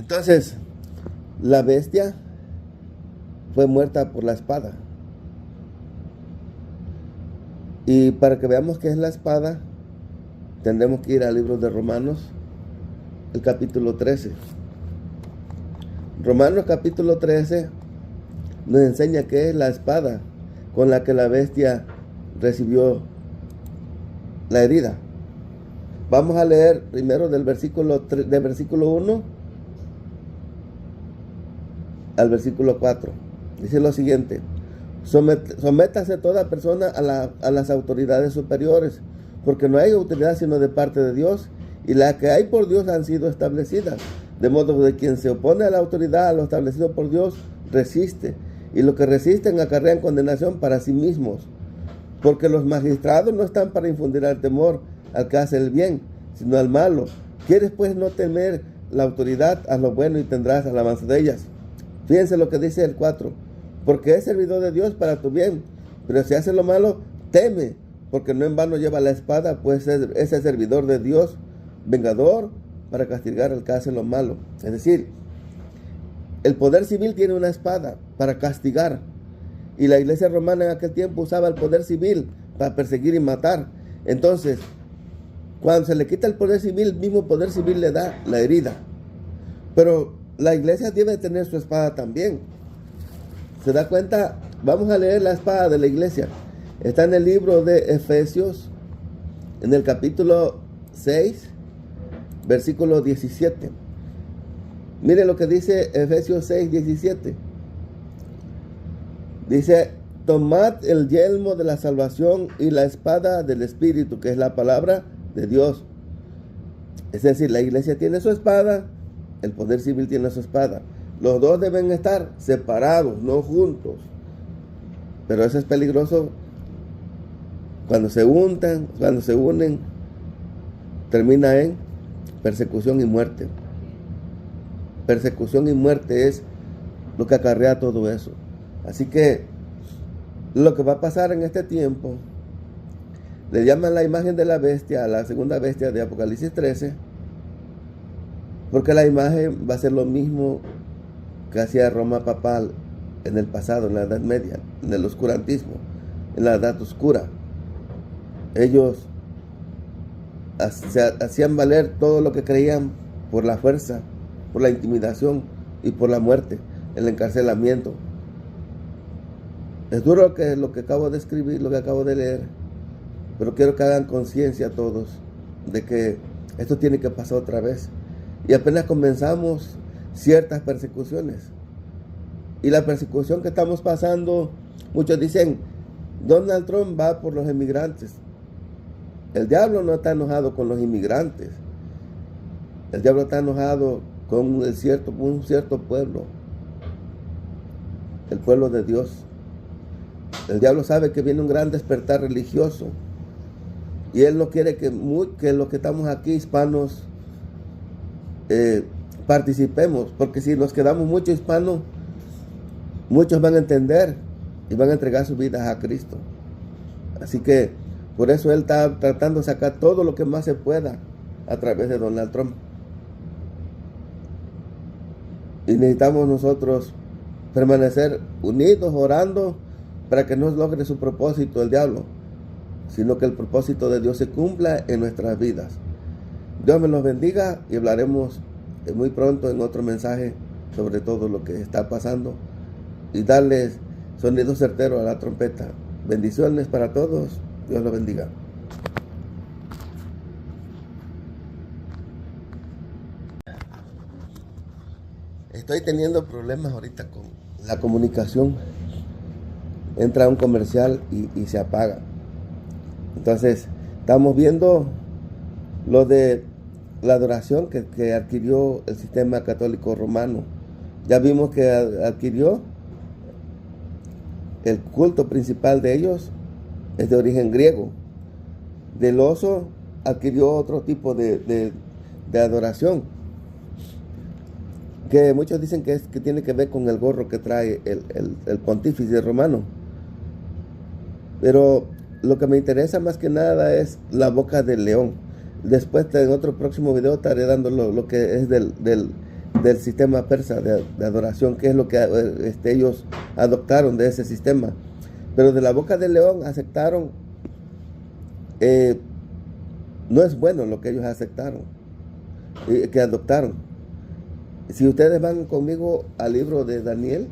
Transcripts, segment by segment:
Entonces, la bestia fue muerta por la espada. Y para que veamos qué es la espada, tendremos que ir al libro de Romanos, el capítulo 13. Romanos capítulo 13 nos enseña qué es la espada con la que la bestia recibió la herida. Vamos a leer primero del versículo 1 al versículo 4. Dice lo siguiente: sométase toda persona a las autoridades superiores, porque no hay autoridad sino de parte de Dios, y las que hay por Dios han sido establecidas. De modo que quien se opone a la autoridad, a lo establecido por Dios, resiste, y los que resisten acarrean condenación para sí mismos. Porque los magistrados no están para infundir el temor al que hace el bien, sino al malo. ¿Quieres pues no temer la autoridad? Haz lo bueno y tendrás alabanza de ellas. Fíjense lo que dice el 4. Porque es servidor de Dios para tu bien, pero si hace lo malo, teme, porque no en vano lleva la espada, pues es el servidor de Dios, vengador, para castigar al que hace lo malo. Es decir, el poder civil tiene una espada para castigar, y la iglesia romana en aquel tiempo usaba el poder civil para perseguir y matar. Entonces, cuando se le quita el poder civil, el mismo poder civil le da la herida. Pero la iglesia debe tener su espada también. ¿Se da cuenta? Vamos a leer la espada de la iglesia. Está en el libro de Efesios, en el capítulo 6, versículo 17. Miren lo que dice Efesios 6, 17. Dice: tomad el yelmo de la salvación y la espada del Espíritu, que es la palabra de Dios. Es decir, la iglesia tiene su espada, el poder civil tiene su espada. Los dos deben estar separados, no juntos. Pero eso es peligroso cuando se untan, cuando se unen, termina en persecución y muerte. Persecución y muerte es lo que acarrea todo eso. Así que lo que va a pasar en este tiempo, le llaman la imagen de la bestia, a la segunda bestia de Apocalipsis 13, porque la imagen va a ser lo mismo que hacía Roma papal en el pasado, en la Edad Media, en el oscurantismo, en la Edad Oscura. Ellos hacían valer todo lo que creían por la fuerza, por la intimidación y por la muerte, el encarcelamiento. Es duro lo que acabo de escribir, lo que acabo de leer, pero quiero que hagan conciencia todos de que esto tiene que pasar otra vez. Y apenas comenzamos ciertas persecuciones. Y la persecución que estamos pasando, muchos dicen, Donald Trump va por los inmigrantes. El diablo no está enojado con los inmigrantes. El diablo está enojado con un cierto pueblo. El pueblo de Dios. El diablo sabe que viene un gran despertar religioso. Y él no quiere que los que estamos aquí, hispanos, participemos, porque si nos quedamos muchos hispanos, muchos van a entender y van a entregar sus vidas a Cristo. Así que por eso él está tratando de sacar todo lo que más se pueda a través de Donald Trump. Y necesitamos nosotros permanecer unidos, orando, para que no logre su propósito el diablo, sino que el propósito de Dios se cumpla en nuestras vidas. Dios me los bendiga y hablaremos muy pronto en otro mensaje sobre todo lo que está pasando y darles sonido certero a la trompeta. Bendiciones para todos. Dios los bendiga. Estoy teniendo problemas ahorita con la comunicación. Entra un comercial y se apaga. Entonces, estamos viendo lo de la adoración que adquirió el sistema católico romano. Ya vimos que adquirió el culto principal de ellos, es de origen griego. Del oso adquirió otro tipo de adoración, que muchos dicen que tiene que ver con el gorro que trae el pontífice romano. Pero lo que me interesa más que nada es la boca del león. Después en otro próximo video estaré dando lo que es del del sistema persa de adoración, que es lo que ellos adoptaron de ese sistema. Pero de la boca del león aceptaron, no es bueno lo que ellos aceptaron, que adoptaron. Si ustedes van conmigo al libro de Daniel,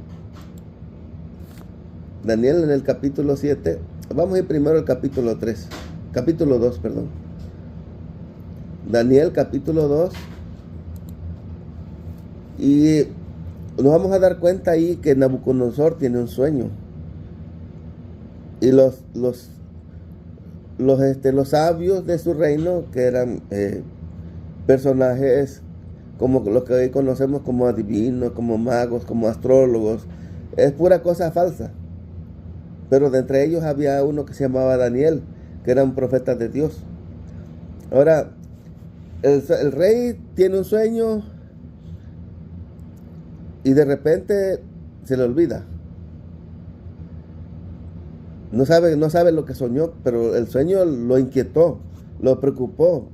Daniel en el capítulo 7, vamos a ir primero al capítulo 2, perdón. Daniel capítulo 2, y nos vamos a dar cuenta ahí que Nabucodonosor tiene un sueño. Y los sabios de su reino, que eran personajes como los que hoy conocemos como adivinos, como magos, como astrólogos, es pura cosa falsa. Pero de entre ellos había uno que se llamaba Daniel, que era un profeta de Dios. Ahora, el rey tiene un sueño y de repente se le olvida. No sabe lo que soñó, pero el sueño lo inquietó, lo preocupó,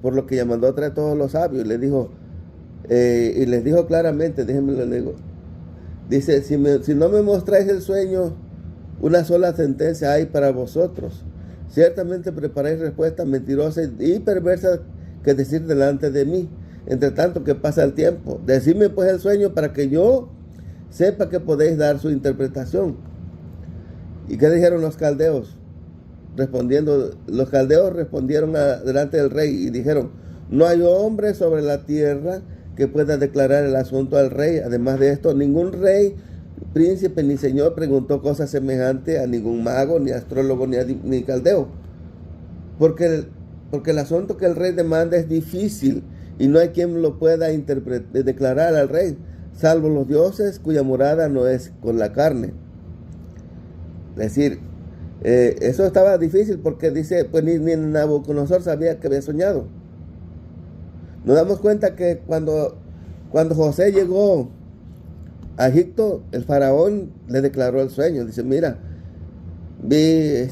por lo que mandó a traer a todos los sabios y les dijo claramente, déjenme lo digo. Dice, si no me mostráis el sueño, una sola sentencia hay para vosotros. Ciertamente preparáis respuestas mentirosas y perversas que decir delante de mí, entre tanto que pasa el tiempo. Decidme pues el sueño para que yo sepa que podéis dar su interpretación. ¿Y qué dijeron los caldeos? Los caldeos respondieron delante del rey y dijeron, no hay hombre sobre la tierra que pueda declarar el asunto al rey. Además de esto, ningún rey, príncipe ni señor preguntó cosas semejantes a ningún mago, ni astrólogo, ni caldeo. Porque el asunto que el rey demanda es difícil y no hay quien lo pueda declarar al rey, salvo los dioses cuya morada no es con la carne. Es decir, eso estaba difícil porque dice, pues ni Nabucodonosor sabía que había soñado. Nos damos cuenta que cuando José llegó a Egipto, el faraón le declaró el sueño. Dice, mira, vi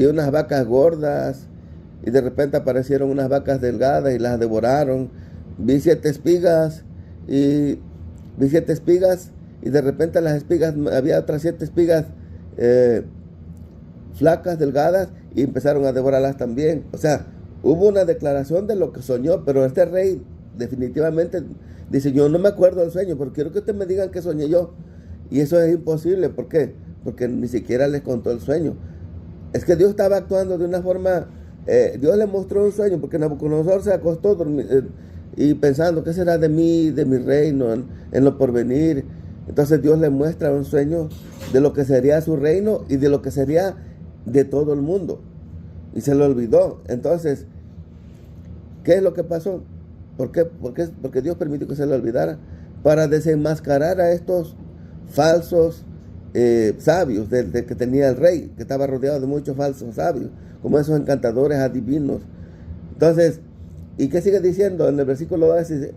unas vacas gordas y de repente aparecieron unas vacas delgadas y las devoraron. Vi 7 espigas y de repente las espigas, había otras 7 espigas flacas, delgadas, y empezaron a devorarlas también. O sea, hubo una declaración de lo que soñó, pero este rey definitivamente dice, yo no me acuerdo del sueño, porque quiero que ustedes me digan qué soñé yo. Y eso es imposible. ¿Por qué? Porque ni siquiera les contó el sueño. Es que Dios estaba actuando de una forma, Dios le mostró un sueño, porque Nabucodonosor se acostó y pensando, ¿qué será de mí, de mi reino, en lo porvenir? Entonces Dios le muestra un sueño de lo que sería su reino y de lo que sería de todo el mundo. Y se lo olvidó. Entonces, ¿qué es lo que pasó? ¿Por qué? Porque Dios permitió que se lo olvidara, para desenmascarar a estos falsos sabios que tenía el rey, que estaba rodeado de muchos falsos sabios, como esos encantadores adivinos. Entonces, ¿y qué sigue diciendo? En el versículo 2 dice,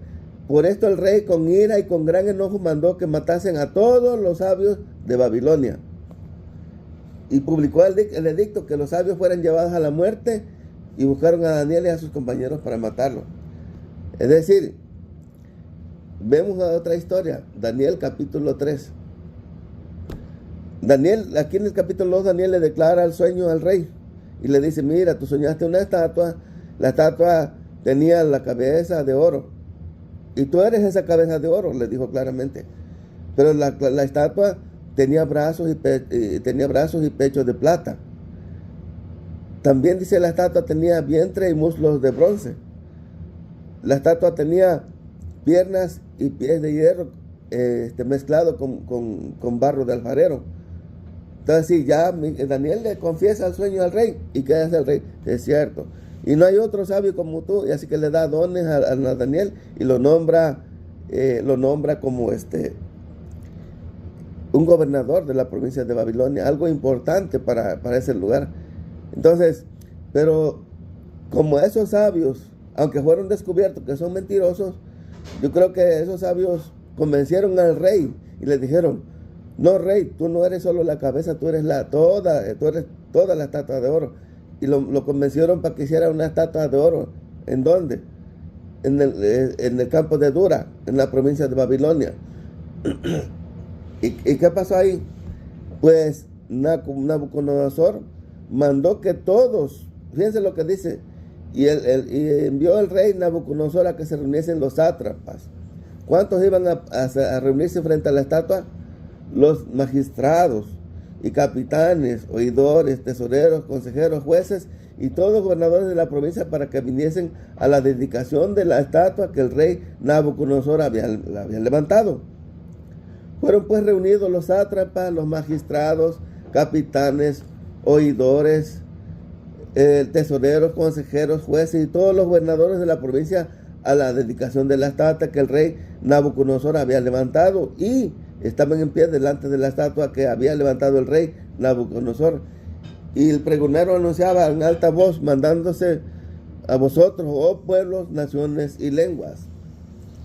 por esto el rey con ira y con gran enojo mandó que matasen a todos los sabios de Babilonia. Y publicó el edicto que los sabios fueran llevados a la muerte, y buscaron a Daniel y a sus compañeros para matarlo. Es decir, vemos otra historia, Daniel capítulo 3. Daniel, aquí en el capítulo 2, Daniel le declara el sueño al rey y le dice, mira, tú soñaste una estatua, la estatua tenía la cabeza de oro y tú eres esa cabeza de oro, le dijo claramente. Pero la estatua tenía brazos y pechos de plata. También dice, la estatua tenía vientre y muslos de bronce. La estatua tenía piernas y pies de hierro mezclado con barro de alfarero. Entonces, sí, ya Daniel le confiesa el sueño al rey. ¿Y qué hace el rey? Es cierto. Y no hay otro sabio como tú. Y así que le da dones a Daniel y lo nombra como un gobernador de la provincia de Babilonia. Algo importante para ese lugar. Entonces, pero como esos sabios, aunque fueron descubiertos que son mentirosos, yo creo que esos sabios convencieron al rey y le dijeron, no, rey, tú no eres solo la cabeza, tú eres toda la estatua de oro. Y lo convencieron para que hiciera una estatua de oro. ¿En dónde? en el campo de Dura, en la provincia de Babilonia. ¿Y qué pasó ahí? Pues Nabucodonosor mandó que todos, fíjense lo que dice, y envió el rey Nabucodonosor a que se reuniesen los sátrapas. ¿Cuántos iban a reunirse frente a la estatua? Los magistrados y capitanes, oidores, tesoreros, consejeros, jueces y todos los gobernadores de la provincia para que viniesen a la dedicación de la estatua que el rey Nabucodonosor había levantado. Fueron pues reunidos los sátrapas, los magistrados, capitanes, oidores, tesoreros, consejeros, jueces y todos los gobernadores de la provincia a la dedicación de la estatua que el rey Nabucodonosor había levantado, y estaban en pie delante de la estatua que había levantado el rey Nabucodonosor. Y el pregonero anunciaba en alta voz, mandándose a vosotros, oh pueblos, naciones y lenguas.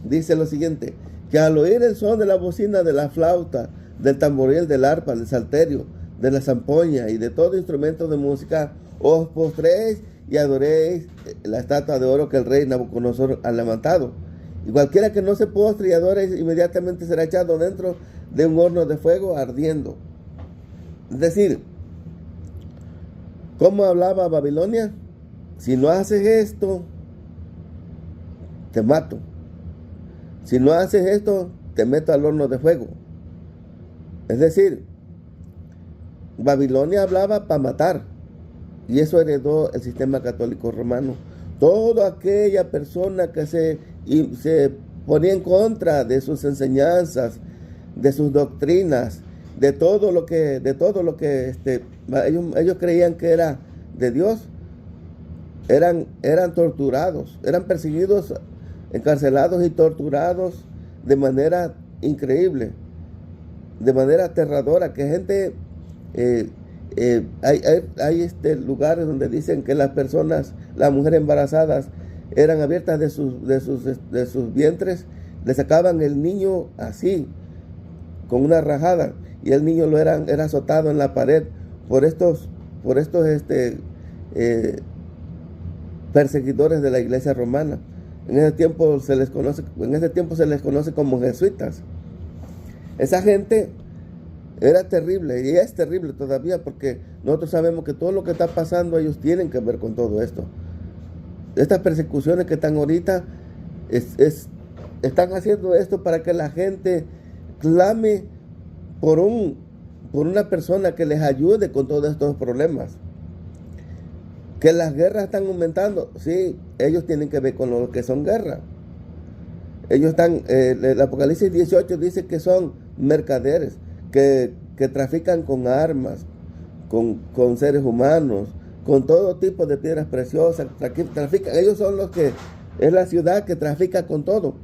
Dice lo siguiente: que al oír el son de la bocina, de la flauta, del tamboril, del arpa, del salterio, de la zampoña y de todo instrumento de música, os postréis y adoréis la estatua de oro que el rey Nabucodonosor ha levantado. Y cualquiera que no se postre y adore, inmediatamente será echado dentro de un horno de fuego ardiendo. Es decir, ¿cómo hablaba Babilonia? Si no haces esto, te mato. Si no haces esto, te meto al horno de fuego. Es decir, Babilonia hablaba para matar. Y eso heredó el sistema católico romano. Toda aquella persona que se ponía en contra de sus enseñanzas, de sus doctrinas, de todo lo que ellos creían que era de Dios, eran torturados, eran perseguidos, encarcelados y torturados de manera increíble, de manera aterradora, que gente... hay lugares donde dicen que las personas, las mujeres embarazadas, eran abiertas de sus vientres, le sacaban el niño así, con una rajada, y el niño era azotado en la pared por estos perseguidores de la iglesia romana. En ese tiempo se les conoce como jesuitas. Esa gente era terrible, y es terrible todavía, porque nosotros sabemos que todo lo que está pasando, ellos tienen que ver con todo esto. Estas persecuciones que están ahorita están haciendo esto para que la gente clame por una persona que les ayude con todos estos problemas. Que las guerras están aumentando, sí, ellos tienen que ver con lo que son guerras. Ellos están, el Apocalipsis 18 dice que son mercaderes, que trafican con armas, con seres humanos, con todo tipo de piedras preciosas, trafican. Ellos son los que, es la ciudad que trafica con todo.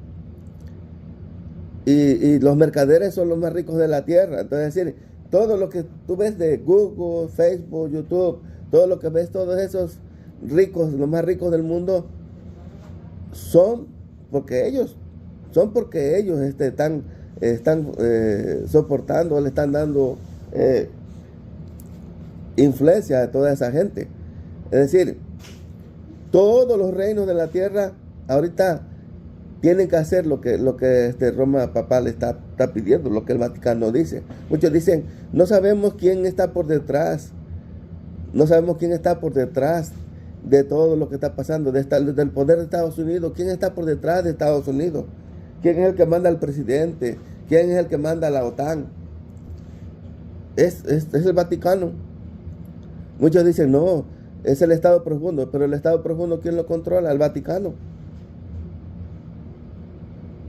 Y los mercaderes son los más ricos de la tierra. Entonces, es decir, todo lo que tú ves de Google, Facebook, YouTube, todo lo que ves, todos esos ricos, los más ricos del mundo, son porque ellos están soportando, le están dando influencia a toda esa gente. Es decir, todos los reinos de la tierra ahorita tienen que hacer lo que Roma papal está pidiendo, lo que el Vaticano dice. Muchos dicen, no sabemos quién está por detrás, de todo lo que está pasando, del poder de Estados Unidos. ¿Quién está por detrás de Estados Unidos? ¿Quién es el que manda al presidente? ¿Quién es el que manda a la OTAN? Es el Vaticano. Muchos dicen, no, es el Estado profundo. Pero el Estado profundo, ¿quién lo controla? El Vaticano.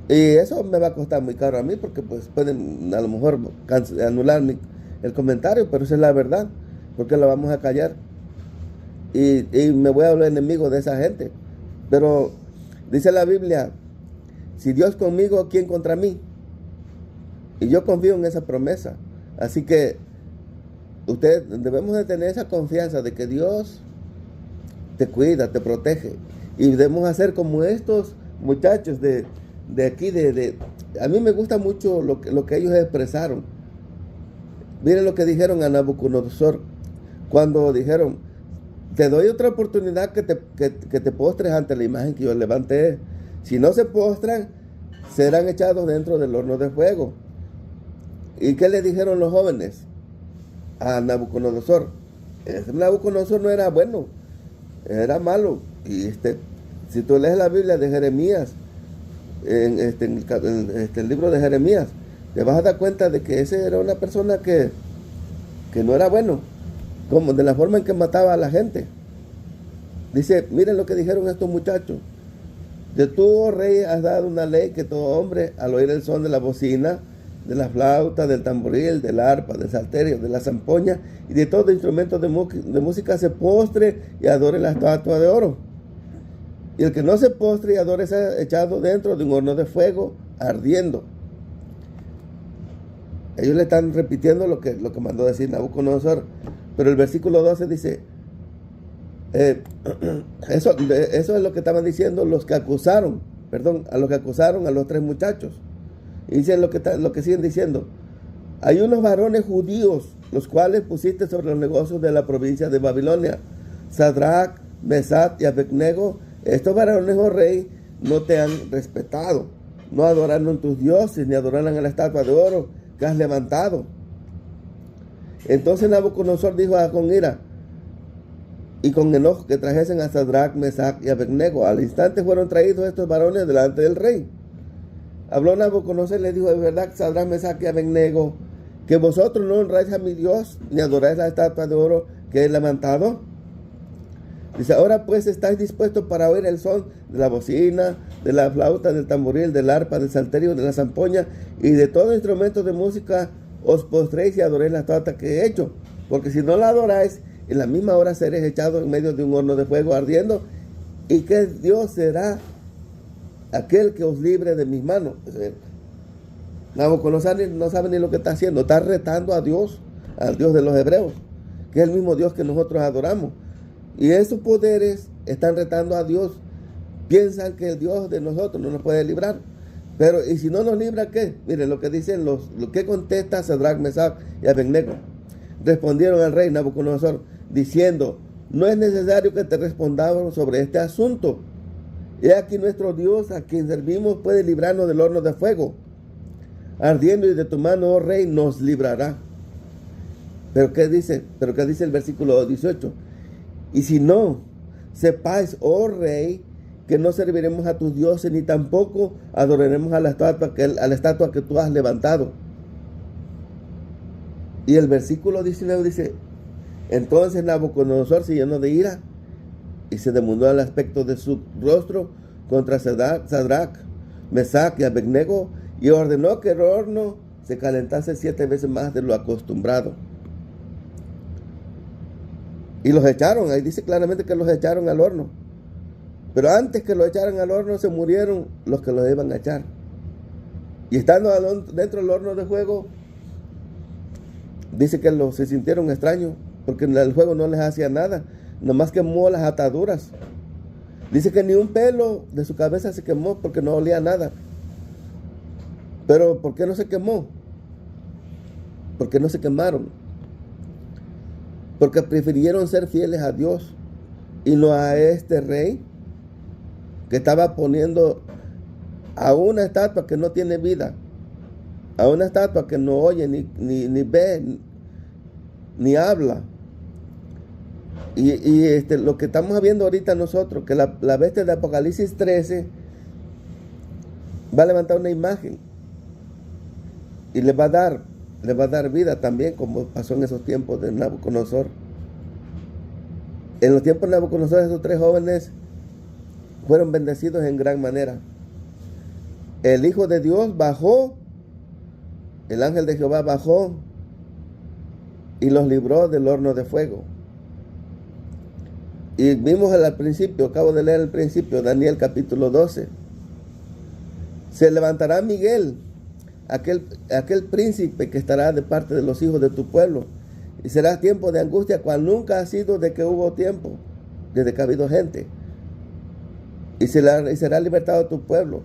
Y eso me va a costar muy caro a mí, porque pues pueden a lo mejor anular el comentario, pero esa es la verdad, porque la vamos a callar. Y me voy a volver enemigo de esa gente. Pero dice la Biblia, si Dios conmigo, ¿quién contra mí? Y yo confío en esa promesa. Así que debemos de tener esa confianza de que Dios te cuida, te protege. Y debemos hacer como estos muchachos de aquí. A mí me gusta mucho lo que ellos expresaron. Miren lo que dijeron a Nabucodonosor cuando dijeron, te doy otra oportunidad que te postres ante la imagen que yo levanté. Si no se postran, serán echados dentro del horno de fuego. ¿Y qué le dijeron los jóvenes a Nabucodonosor? Nabucodonosor no era bueno, era malo. Y si tú lees la Biblia de Jeremías, en el libro de Jeremías, te vas a dar cuenta de que ese era una persona que no era bueno, como de la forma en que mataba a la gente. Dice, miren lo que dijeron estos muchachos: de tú, oh rey, has dado una ley que todo hombre, al oír el son de la bocina, de la flauta, del tamboril, del arpa, del salterio, de la zampoña y de todo instrumento de música, se postre y adore la estatua de oro. Y el que no se postre y adore sea echado dentro de un horno de fuego ardiendo. Ellos le están repitiendo lo que mandó decir Nabucodonosor. Pero el versículo 12 dice, eso es lo que estaban diciendo los que acusaron, a los que acusaron a los tres muchachos. Y dicen lo que siguen diciendo: hay unos varones judíos, los cuales pusiste sobre los negocios de la provincia de Babilonia, Sadrach, Mesach y Abednego. Estos varones, oh rey, no te han respetado, no adoraron tus dioses, ni adoraron a la estatua de oro que has levantado. Entonces Nabucodonosor dijo con ira y con enojo que trajesen a Sadrach, Mesach y Abednego. Al instante fueron traídos estos varones delante del rey. Habló Nabucodonosor y le dijo: de verdad, Sadrach, Mesach y Abednego, que vosotros no honráis a mi Dios, ni adoráis la estatua de oro que he levantado. Dice: ahora pues estáis dispuestos para oír el son de la bocina, de la flauta, del tamboril, del arpa, del salterio, de la zampoña y de todo instrumento de música. Os postréis y adoréis la estatua que he hecho, porque si no la adoráis, en la misma hora seréis echados en medio de un horno de fuego ardiendo. ¿Y qué Dios será aquel que os libre de mis manos? Nabucodonosor no sabe ni lo que está haciendo. Está retando a Dios, al Dios de los hebreos, que es el mismo Dios que nosotros adoramos. Y esos poderes están retando a Dios. Piensan que el Dios de nosotros no nos puede librar. Pero, ¿y si no nos libra qué? Miren lo que dicen lo que contesta Sadrach, Mesach y Abednego. Respondieron al rey Nabucodonosor diciendo: no es necesario que te respondamos sobre este asunto. He aquí nuestro Dios, a quien servimos, puede librarnos del horno de fuego ardiendo, y de tu mano, oh rey, nos librará. Pero ¿qué dice el versículo 18? Y si no, sepáis, oh rey, que no serviremos a tus dioses, ni tampoco adoraremos a la estatua que tú has levantado. Y el versículo 19 dice: entonces Nabucodonosor se llenó de ira y se demudó el aspecto de su rostro contra Sadrach, Mesach y Abednego, y ordenó que el horno se calentase 7 veces más de lo acostumbrado. Y los echaron. Ahí dice claramente que los echaron al horno. Pero antes que los echaran al horno, se murieron los que los iban a echar. Y estando dentro del horno de fuego, dice que se sintieron extraños, porque el fuego no les hacía nada, nomás quemó las ataduras. Dice que ni un pelo de su cabeza se quemó, porque no olía nada. Pero ¿por qué no se quemó? Porque no se quemaron. Porque prefirieron ser fieles a Dios y no a este rey que estaba poniendo a una estatua que no tiene vida, a una estatua que no oye, ni ve, ni habla. Y lo que estamos viendo ahorita nosotros, que la bestia de Apocalipsis 13 va a levantar una imagen y le va a dar vida también, como pasó en esos tiempos de Nabucodonosor. En los tiempos de Nabucodonosor, esos tres jóvenes fueron bendecidos en gran manera. El Hijo de Dios bajó, el ángel de Jehová bajó y los libró del horno de fuego. Y vimos al principio, acabo de leer al principio, Daniel capítulo 12. Se levantará Miguel, aquel príncipe que estará de parte de los hijos de tu pueblo, y será tiempo de angustia cual nunca ha sido de que hubo tiempo, desde que ha habido gente. Y será libertado tu pueblo,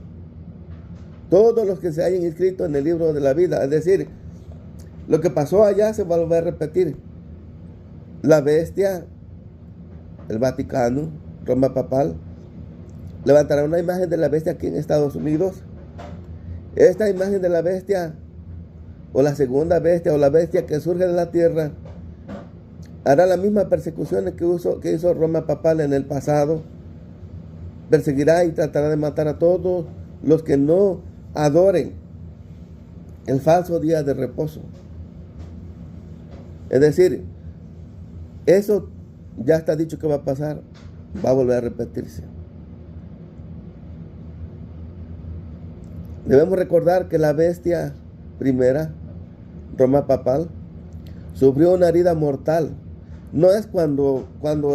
todos los que se hayan inscrito en el libro de la vida. Es decir, lo que pasó allá se va a volver a repetir. La bestia, el Vaticano, Roma papal, levantará una imagen de la bestia aquí en Estados Unidos. Esta imagen de la bestia, o la segunda bestia, o la bestia que surge de la tierra, hará las mismas persecuciones que hizo Roma papal en el pasado. Perseguirá y tratará de matar a todos los que no adoren el falso día de reposo. Es decir, eso ya está dicho que va a pasar, va a volver a repetirse. Debemos recordar que la bestia primera, Roma papal, sufrió una herida mortal. No es cuando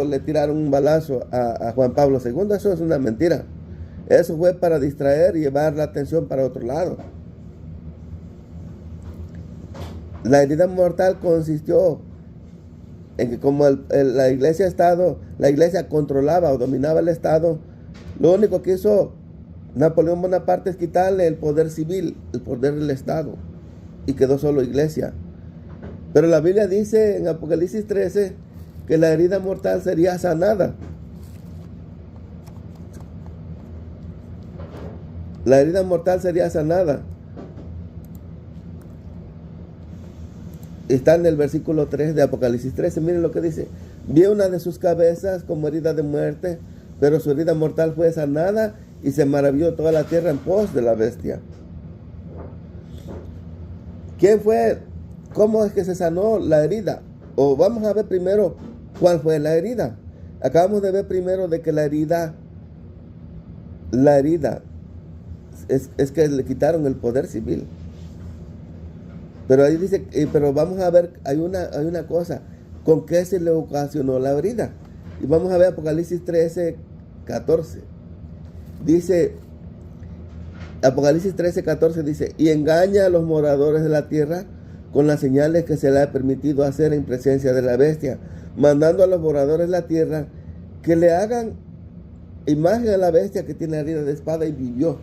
le tiraron un balazo a Juan Pablo II, eso es una mentira. Eso fue para distraer y llevar la atención para otro lado. La herida mortal consistió en que como la iglesia controlaba o dominaba el Estado, lo único que hizo Napoleón Bonaparte es quitarle el poder civil, el poder del Estado, y quedó solo iglesia. Pero la Biblia dice en Apocalipsis 13 que la herida mortal sería sanada. La herida mortal sería sanada. Está en el versículo 3 de Apocalipsis 13. Miren lo que dice. Vi una de sus cabezas como herida de muerte, pero su herida mortal fue sanada y se maravilló toda la tierra en pos de la bestia. ¿Quién fue? ¿Cómo es que se sanó la herida? O vamos a ver primero cuál fue la herida. Acabamos de ver primero de que la herida es que le quitaron el poder civil. Pero ahí dice, pero vamos a ver, hay una cosa, ¿con qué se le ocasionó la herida? Y vamos a ver Apocalipsis 13, 14. Dice, Apocalipsis 13, 14 dice, y engaña a los moradores de la tierra con las señales que se le ha permitido hacer en presencia de la bestia, mandando a los moradores de la tierra que le hagan imagen a la bestia que tiene herida de espada y vivió.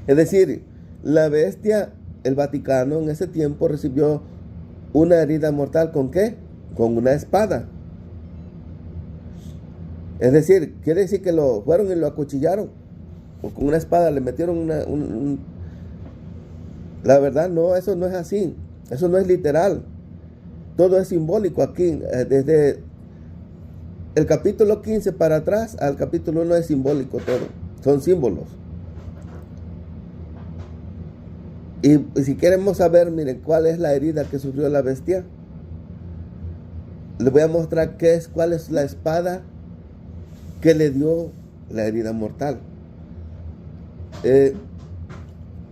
Es decir, la bestia, el Vaticano en ese tiempo recibió una herida mortal. ¿Con qué? Con una espada. Es decir, quiere decir que lo fueron y lo acuchillaron. O con una espada le metieron La verdad, no, eso no es así. Eso no es literal. Todo es simbólico aquí. Desde el capítulo 15 para atrás al capítulo 1 es simbólico todo. Son símbolos. Y si queremos saber, miren, cuál es la herida que sufrió la bestia, les voy a mostrar cuál es la espada que le dio la herida mortal.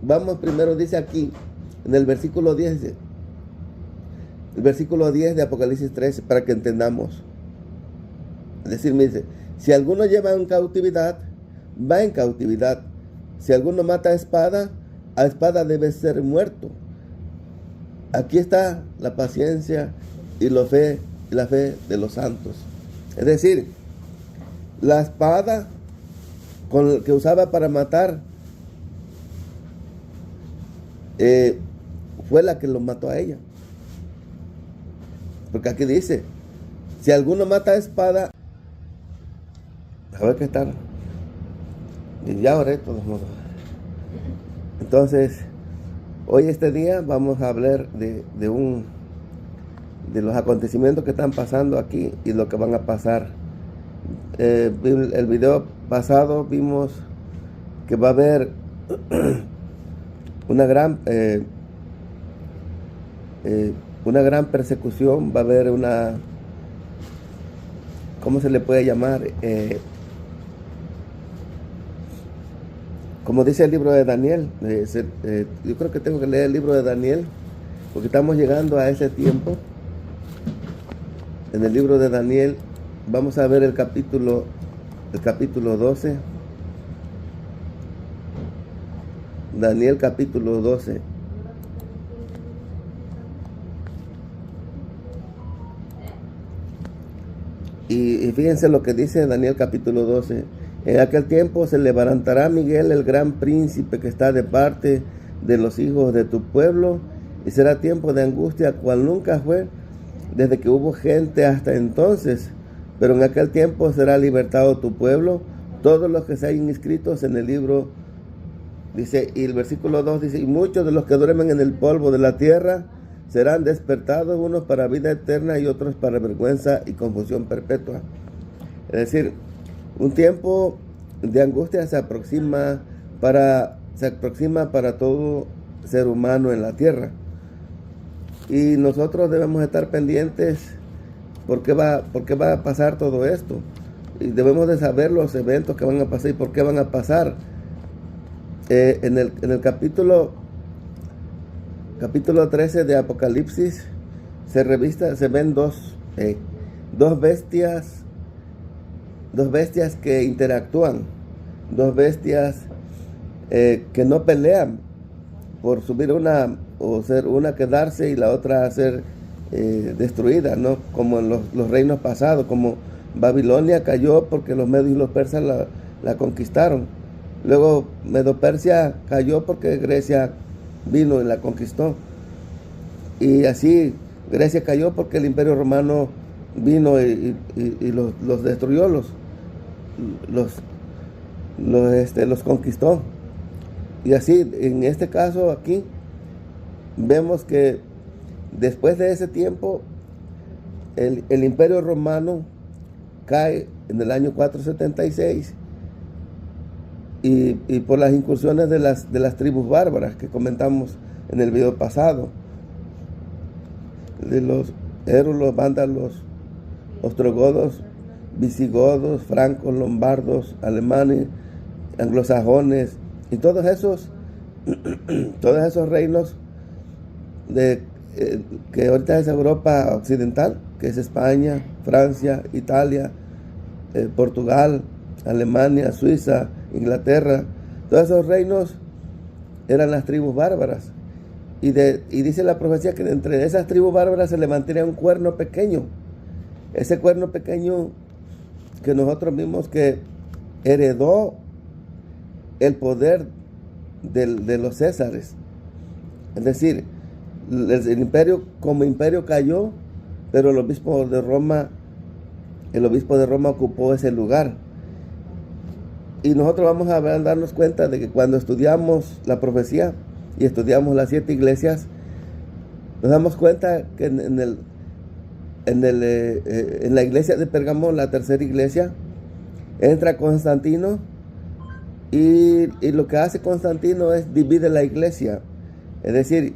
Vamos primero, dice aquí, en el versículo 10, el versículo 10 de Apocalipsis 13, para que entendamos. Es decir, me dice, si alguno lleva en cautividad, va en cautividad. Si alguno mata a espada debe ser muerto. Aquí está la paciencia y la fe de los santos. Es decir, la espada que usaba para matar fue la que lo mató a ella. Porque aquí dice, si alguno mata a espada, a ver qué tal. Y ya oré de todos modos. Entonces, hoy este día vamos a hablar de los acontecimientos que están pasando aquí y lo que van a pasar. El video pasado vimos que va a haber una gran persecución, va a haber ¿cómo se le puede llamar? Como dice el libro de Daniel, yo creo que tengo que leer el libro de Daniel, porque estamos llegando a ese tiempo. En el libro de Daniel vamos a ver el capítulo 12. Daniel capítulo 12. Y fíjense lo que dice Daniel capítulo 12. En aquel tiempo se levantará Miguel, el gran príncipe que está de parte de los hijos de tu pueblo, y será tiempo de angustia cual nunca fue desde que hubo gente hasta entonces. Pero en aquel tiempo será libertado tu pueblo, todos los que se hayan inscritos en el libro, dice, y el versículo 2 dice, y muchos de los que duermen en el polvo de la tierra serán despertados, unos para vida eterna y otros para vergüenza y confusión perpetua. Es decir, un tiempo de angustia se aproxima para todo ser humano en la tierra. Y nosotros debemos estar pendientes porque va a pasar todo esto. Y debemos de saber los eventos que van a pasar y por qué van a pasar. En el capítulo 13 de Apocalipsis se ven dos bestias que interactúan, dos bestias que no pelean por subir una o ser una quedarse y la otra ser destruida, ¿no? Como en los reinos pasados, como Babilonia cayó porque los medios y los persas la conquistaron. Luego Medo-Persia cayó porque Grecia vino y la conquistó. Y así Grecia cayó porque el Imperio Romano vino y los destruyó, los conquistó. Y así, en este caso aquí, vemos que después de ese tiempo, el Imperio Romano cae en el año 476 y por las incursiones de las tribus bárbaras que comentamos en el video pasado, de los érulos, vándalos, ostrogodos, visigodos, francos, lombardos, alemanes, anglosajones y todos esos reinos que ahorita es Europa occidental, que es España, Francia, Italia, Portugal, Alemania, Suiza, Inglaterra. Todos esos reinos eran las tribus bárbaras. Y dice la profecía que entre esas tribus bárbaras se levantaría un cuerno pequeño. Ese cuerno pequeño que nosotros vimos que heredó el poder de los césares. Es decir, el imperio como imperio cayó, pero el obispo de Roma ocupó ese lugar. Y nosotros vamos a darnos cuenta de que cuando estudiamos la profecía y estudiamos las 7 iglesias, nos damos cuenta que en la iglesia de Pérgamo, la tercera iglesia, entra Constantino y lo que hace Constantino es divide la iglesia. Es decir,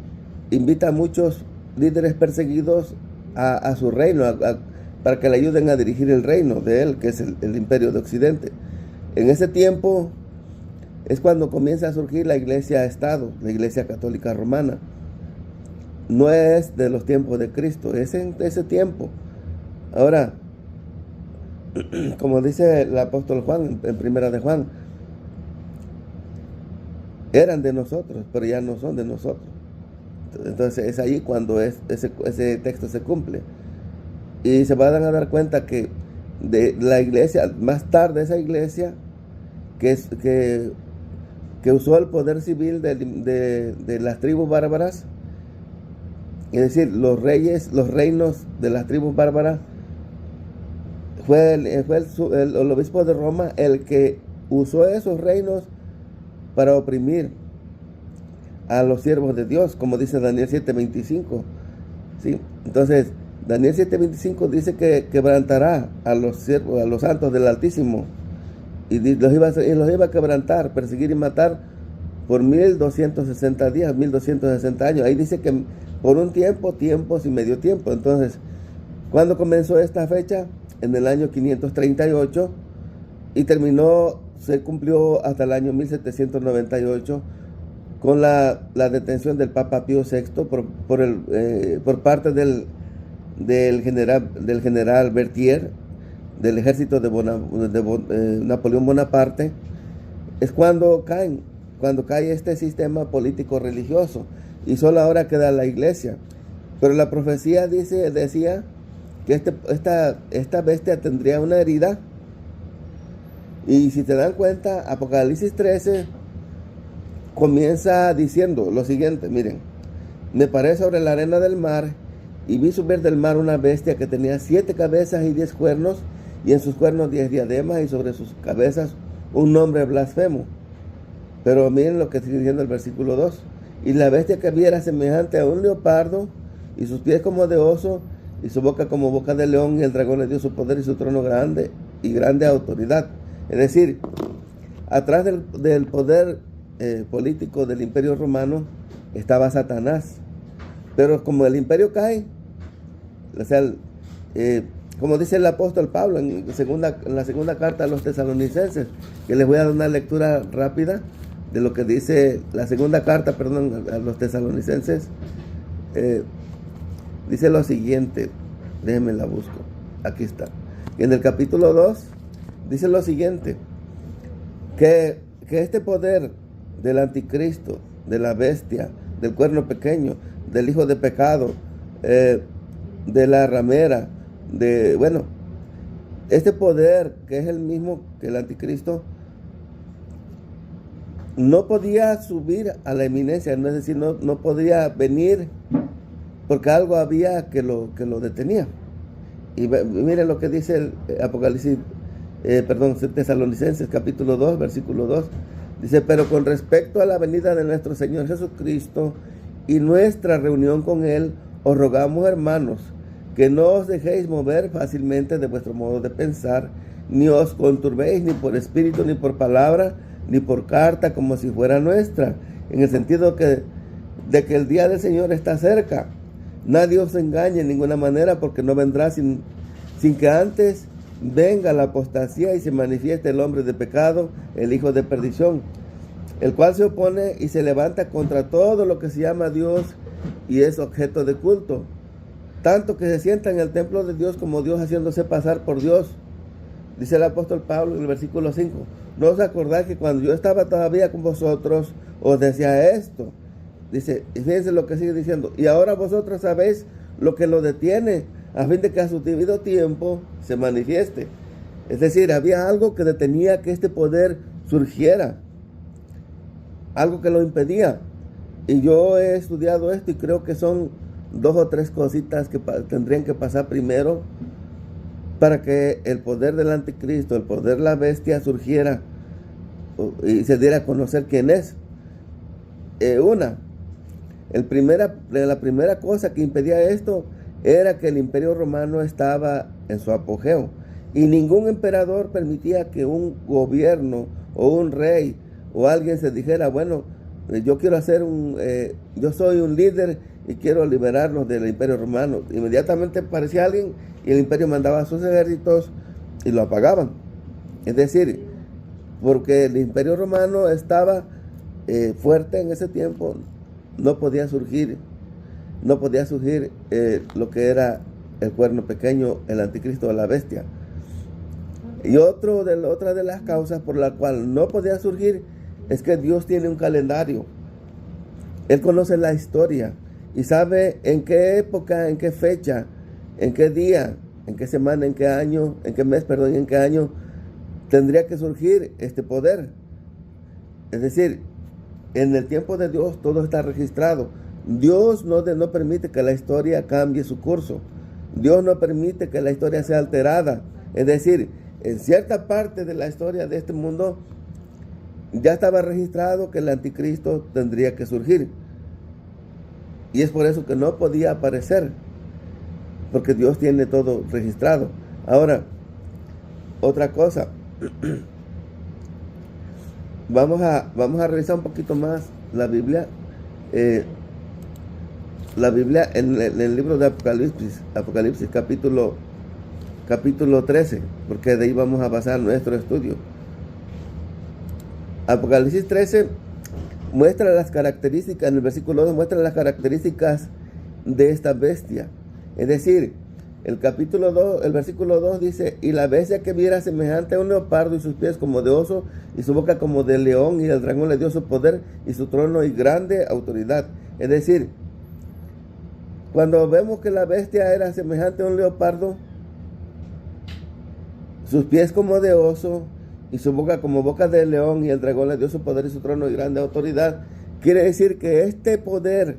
invita a muchos líderes perseguidos a su reino, para que le ayuden a dirigir el reino de él, que es el imperio de Occidente. En ese tiempo es cuando comienza a surgir la iglesia-estado, la iglesia católica romana. No es de los tiempos de Cristo, es en ese tiempo. Ahora, como dice el apóstol Juan, en primera de Juan, eran de nosotros, pero ya no son de nosotros. Entonces es ahí cuando ese texto se cumple. Y se van a dar cuenta que de la iglesia, más tarde esa iglesia que usó el poder civil de las tribus bárbaras, es decir, los reinos de las tribus bárbaras, fue el obispo de Roma el que usó esos reinos para oprimir a los siervos de Dios, como dice Daniel 7:25, ¿sí? Entonces Daniel 7:25 dice que quebrantará a los siervos, a los santos del Altísimo, y los iba a quebrantar, perseguir y matar por 1260 días, 1260 años. Ahí dice que por un tiempos y medio tiempo. Entonces, ¿cuándo comenzó esta fecha? En el año 538 y se cumplió hasta el año 1798 con la detención del Papa Pío VI por parte del general Berthier, del ejército de Napoleón Bonaparte. Es cuando cae este sistema político religioso y solo ahora queda la iglesia. Pero la profecía decía que esta bestia tendría una herida, y si te dan cuenta, Apocalipsis 13 comienza diciendo lo siguiente: miren, me paré sobre la arena del mar y vi subir del mar una bestia que tenía 7 cabezas y 10 cuernos, y en sus cuernos 10 diademas, y sobre sus cabezas un nombre blasfemo. Pero miren lo que sigue diciendo el versículo 2. Y la bestia que había era semejante a un leopardo, y sus pies como de oso, y su boca como boca de león, y el dragón le dio su poder y su trono grande y grande autoridad. Es decir, atrás del poder político del imperio romano estaba Satanás. Pero como el imperio cae, o sea, como dice el apóstol Pablo en la segunda carta a los tesalonicenses, que les voy a dar una lectura rápida de lo que dice la segunda carta, a los tesalonicenses. Dice lo siguiente, déjenme la busco, aquí está. En el capítulo 2 dice lo siguiente, que este poder del anticristo, de la bestia, del cuerno pequeño, del hijo de pecado, de la ramera, este poder que es el mismo que el anticristo, no podía subir a la eminencia, es decir, no podía venir porque algo había que lo detenía. Y miren lo que dice el Apocalipsis, Tesalonicenses capítulo 2, versículo 2. Dice, pero con respecto a la venida de nuestro Señor Jesucristo y nuestra reunión con Él, os rogamos, hermanos, que no os dejéis mover fácilmente de vuestro modo de pensar, ni os conturbéis ni por espíritu, ni por palabra, ni por carta, como si fuera nuestra, en el sentido de que el día del Señor está cerca. Nadie os engañe en ninguna manera, porque no vendrá sin que antes venga la apostasía y se manifieste el hombre de pecado, el hijo de perdición, el cual se opone y se levanta contra todo lo que se llama Dios y es objeto de culto, tanto que se sienta en el templo de Dios como Dios, haciéndose pasar por Dios. Dice el apóstol Pablo en el versículo 5, ¿no os acordáis que cuando yo estaba todavía con vosotros os decía esto? Dice, y fíjense lo que sigue diciendo, y ahora vosotros sabéis lo que lo detiene, a fin de que a su debido tiempo se manifieste. Es decir, había algo que detenía que este poder surgiera, algo que lo impedía. Y yo he estudiado esto y creo que son 2 o 3 cositas que tendrían que pasar primero para que el poder del anticristo, el poder de la bestia surgiera y se diera a conocer quién es. La primera cosa que impedía esto era que el imperio romano estaba en su apogeo y ningún emperador permitía que un gobierno o un rey o alguien se dijera, bueno, yo quiero yo soy un líder y quiero liberarlos del imperio romano. Inmediatamente aparecía alguien y el imperio mandaba a sus ejércitos y lo apagaban. Es decir, porque el imperio romano estaba fuerte en ese tiempo, no podía surgir lo que era el cuerno pequeño, el anticristo o la bestia. Y otra de las causas por la cual no podía surgir es que Dios tiene un calendario. Él conoce la historia y sabe en qué época, en qué fecha, en qué día, en qué semana, en qué año tendría que surgir este poder. Es decir, en el tiempo de Dios todo está registrado. Dios no permite que la historia cambie su curso. Dios no permite que la historia sea alterada. Es decir, en cierta parte de la historia de este mundo ya estaba registrado que el anticristo tendría que surgir. Y es por eso que no podía aparecer, porque Dios tiene todo registrado. Ahora, otra cosa. Vamos a revisar un poquito más la Biblia. La Biblia en el libro de Apocalipsis capítulo 13, porque de ahí vamos a pasar nuestro estudio. Apocalipsis 13 muestra las características, en el versículo 2 muestra las características de esta bestia. Es decir, el versículo 2 dice, y la bestia que viera semejante a un leopardo y sus pies como de oso y su boca como de león, y el dragón le dio su poder y su trono y grande autoridad. Es decir, cuando vemos que la bestia era semejante a un leopardo, sus pies como de oso y su boca como boca de león, y el dragón le dio su poder y su trono y grande autoridad, quiere decir que este poder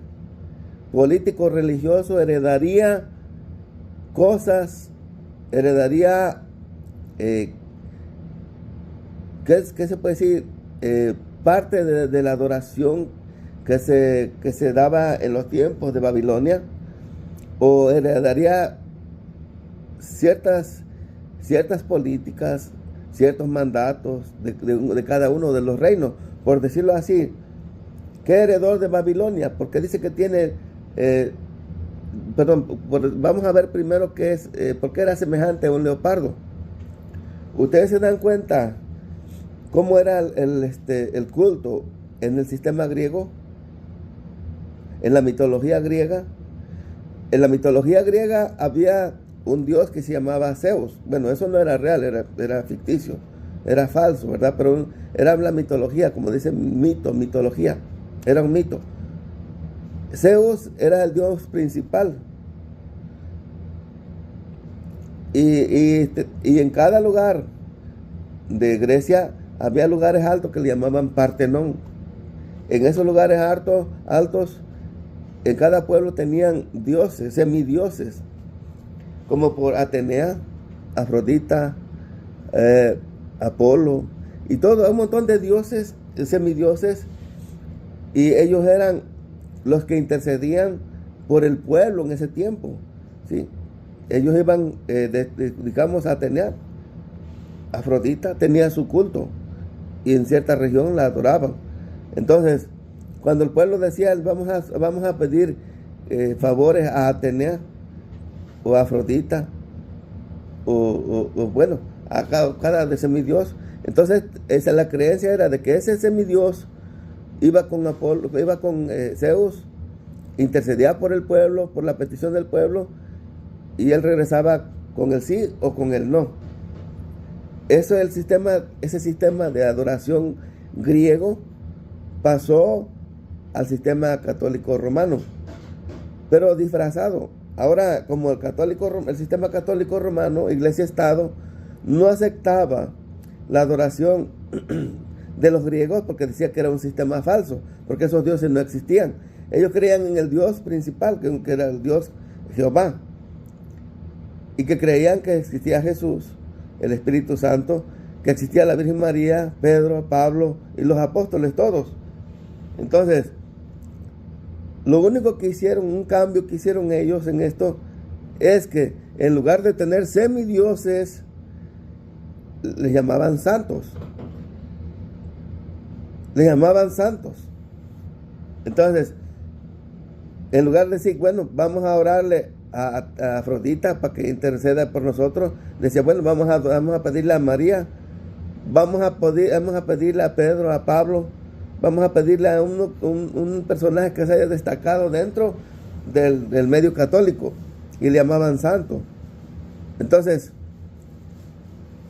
político religioso heredaría cosas, ¿qué se puede decir? Parte de la adoración que se daba en los tiempos de Babilonia, o heredaría ciertas políticas, ciertos mandatos de cada uno de los reinos, por decirlo así. ¿Qué heredó de Babilonia? Porque dice que tiene, vamos a ver primero qué es, por qué era semejante a un leopardo. Ustedes se dan cuenta cómo era el culto en el sistema griego, en la mitología griega. En la mitología griega había un dios que se llamaba Zeus. Bueno, eso no era real, era ficticio, era falso, ¿verdad? Pero era la mitología, como dicen mitología, era un mito. Zeus era el dios principal. Y en cada lugar de Grecia había lugares altos que le llamaban Partenón. En esos lugares altos, en cada pueblo tenían dioses, semidioses, como por Atenea, Afrodita, Apolo, y todo, un montón de dioses, semidioses, y ellos eran los que intercedían por el pueblo en ese tiempo, ¿sí? Ellos iban, digamos, a Atenea. Afrodita tenía su culto, y en cierta región la adoraban. Entonces, cuando el pueblo decía, vamos a pedir favores a Atenea, o a Afrodita, o bueno, a cada de semidios, entonces la creencia era de que ese semidios iba con Apolo, iba con Zeus, intercedía por el pueblo, por la petición del pueblo, y él regresaba con el sí o con el no. Eso es ese sistema de adoración griego pasó al sistema católico romano, pero disfrazado. Ahora, como el sistema católico romano, Iglesia-Estado, no aceptaba la adoración de los griegos porque decía que era un sistema falso, porque esos dioses no existían. Ellos creían en el Dios principal, que era el Dios Jehová, y que creían que existía Jesús, el Espíritu Santo, que existía la Virgen María, Pedro, Pablo y los apóstoles todos. Entonces, lo único que hicieron, un cambio que hicieron ellos en esto, es que en lugar de tener semidioses, les llamaban santos. Les llamaban santos. Entonces, en lugar de decir, bueno, vamos a orarle a Afrodita para que interceda por nosotros, decía, bueno, vamos a pedirle a María, vamos a pedirle a Pedro, a Pablo, vamos a pedirle a un personaje que se haya destacado dentro del medio católico, y le llamaban santo. Entonces,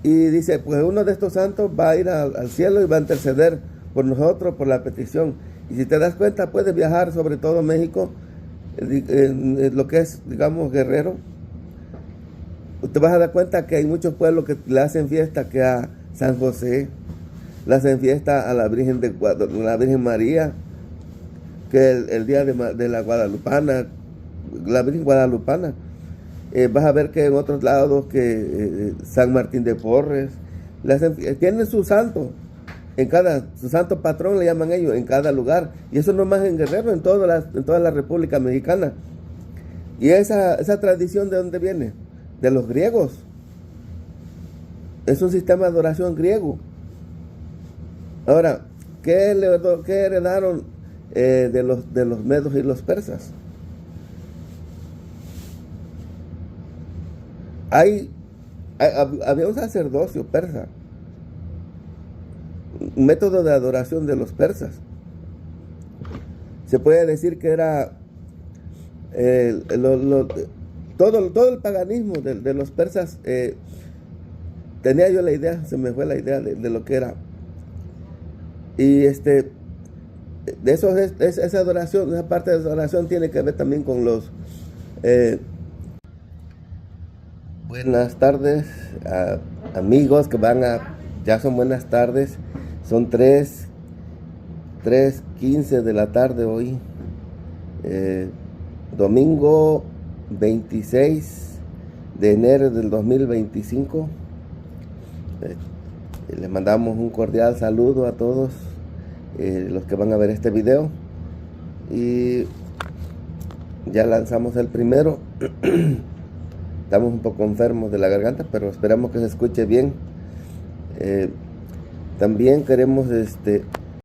y dice, pues uno de estos santos va a ir al cielo y va a interceder por nosotros, por la petición. Y si te das cuenta, puedes viajar sobre todo México, en lo que es, digamos, Guerrero. Te vas a dar cuenta que hay muchos pueblos que le hacen fiesta, que a San José, le hacen fiesta a la Virgen la Virgen María, que el día de la Guadalupana, la Virgen Guadalupana. Vas a ver que en otros lados, que San Martín de Porres, tienen su santo, su santo patrón le llaman ellos, en cada lugar. Y eso no más en Guerrero, en toda la República Mexicana. Y esa tradición, ¿de dónde viene? De los griegos. Es un sistema de adoración griego. Ahora, ¿qué heredaron de los medos y los persas? Había un sacerdocio persa, un método de adoración de los persas. Se puede decir que era todo el paganismo de los persas. Tenía yo la idea, se me fue la idea de lo que era. Y de eso esa adoración, esa parte de adoración tiene que ver también con los buenas tardes, amigos que ya son buenas tardes. Son 3:15 de la tarde hoy, domingo 26 de enero del 2025. Les mandamos un cordial saludo a todos los que van a ver este video. Y ya lanzamos el primero. Estamos un poco enfermos de la garganta, pero esperamos que se escuche bien. También queremos